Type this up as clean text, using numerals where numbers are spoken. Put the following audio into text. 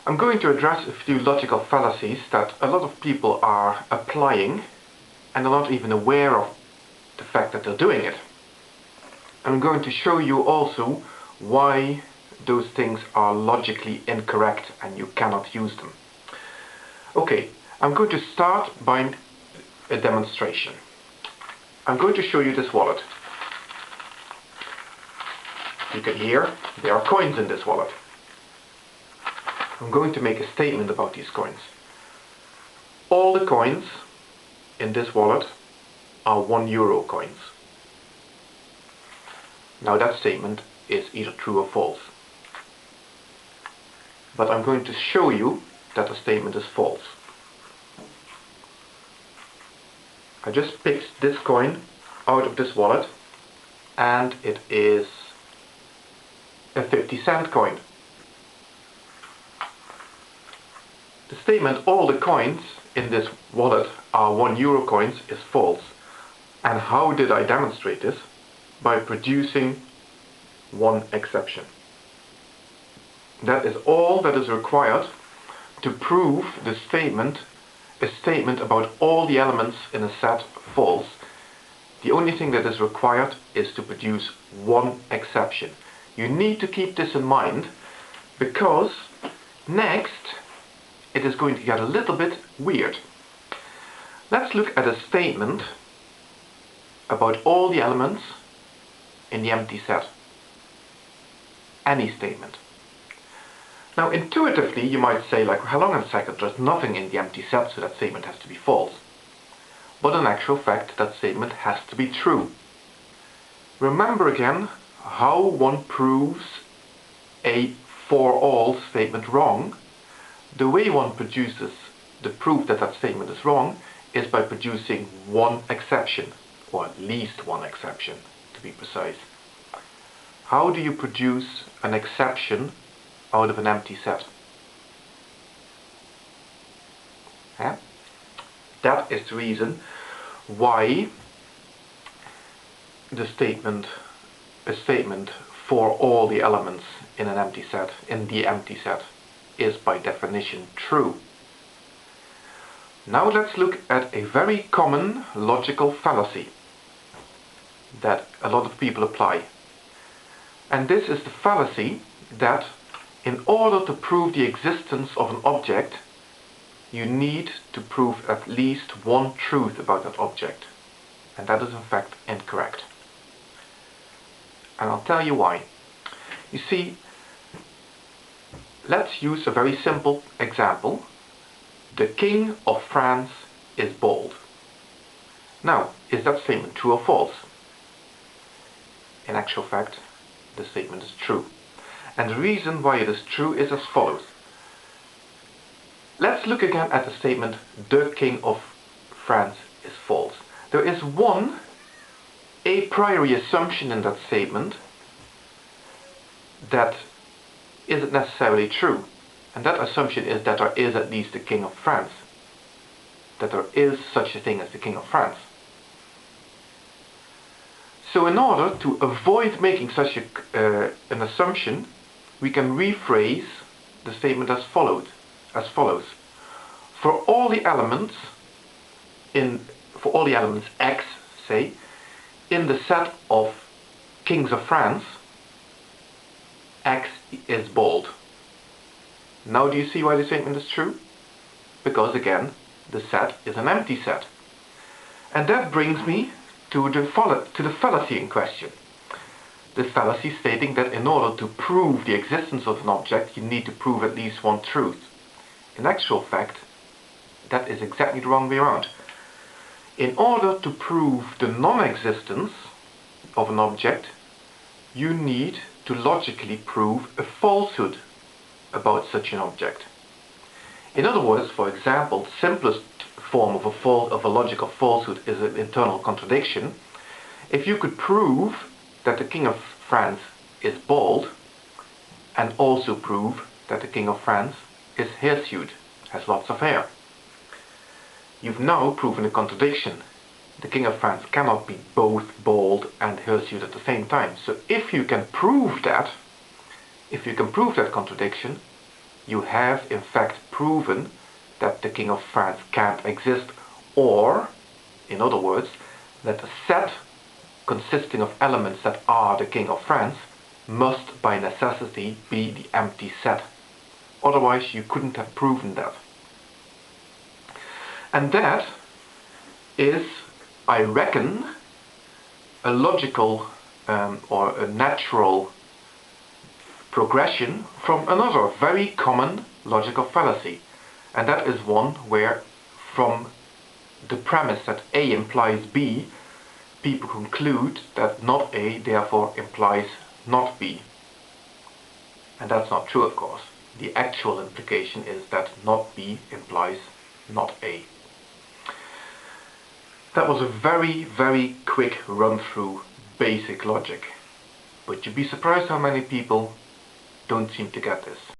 I'm going to address a few logical fallacies that a lot of people are applying and are not even aware of the fact that they're doing it. I'm going to show you also why those things are logically incorrect and you cannot use them. Okay, I'm going to start by a demonstration. I'm going to show you this wallet. You can hear there are coins in this wallet. I'm going to make a statement about these coins. All the coins in this wallet are €1 coins. Now that statement is either true or false. But I'm going to show you that the statement is false. I just picked this coin out of this wallet and it is a 50-cent coin. The statement all the coins in this wallet are €1 coins is false. And how did I demonstrate this? By producing one exception. That is all that is required to prove the statement, a statement about all the elements in a set false. The only thing that is required is to produce one exception. You need to keep this in mind because next it is going to get a little bit weird. Let's look at a statement about all the elements in the empty set. Any statement. Now intuitively you might say, like, hang on a second, there's nothing in the empty set, so that statement has to be false. But in actual fact that statement has to be true. Remember again how one proves a for all statement wrong. The way one produces the proof that that statement is wrong is by producing one exception, or at least one exception to be precise. How do you produce an exception out of an empty set? Yeah? That is the reason why the statement, a statement for all the elements in an empty set, is by definition true. Now let's look at a very common logical fallacy that a lot of people apply. And this is the fallacy that in order to prove the existence of an object, you need to prove at least one truth about that object. And that is in fact incorrect. And I'll tell you why. You see, let's use a very simple example. The King of France is bald. Now, is that statement true or false? In actual fact, the statement is true. And the reason why it is true is as follows. Let's look again at the statement, the King of France is false. There is one a priori assumption in that statement that isn't necessarily true. And that assumption is that there is at least a King of France. That there is such a thing as the King of France. So in order to avoid making such an assumption, we can rephrase the statement as follows. For all the elements X, say, in the set of kings of France, X is bald. Now do you see why the statement is true? Because again, the set is an empty set. And that brings me to the fallacy in question. The fallacy stating that in order to prove the existence of an object, you need to prove at least one truth. In actual fact, that is exactly the wrong way around. In order to prove the non-existence of an object, you need to logically prove a falsehood about such an object. In other words, for example, the simplest form of a logical falsehood is an internal contradiction. If you could prove that the King of France is bald, and also prove that the King of France is hirsute, has lots of hair, you've now proven a contradiction. The King of France cannot be both bald and hirsute at the same time. So if you can prove that contradiction, you have in fact proven that the King of France can't exist, or, in other words, that a set consisting of elements that are the King of France must by necessity be the empty set. Otherwise you couldn't have proven that. And that is, I reckon, a logical or a natural progression from another very common logical fallacy. And that is one where, from the premise that A implies B, people conclude that not A therefore implies not B. And that's not true, of course. The actual implication is that not B implies not A. That was a very, very quick run through basic logic. But you'd be surprised how many people don't seem to get this.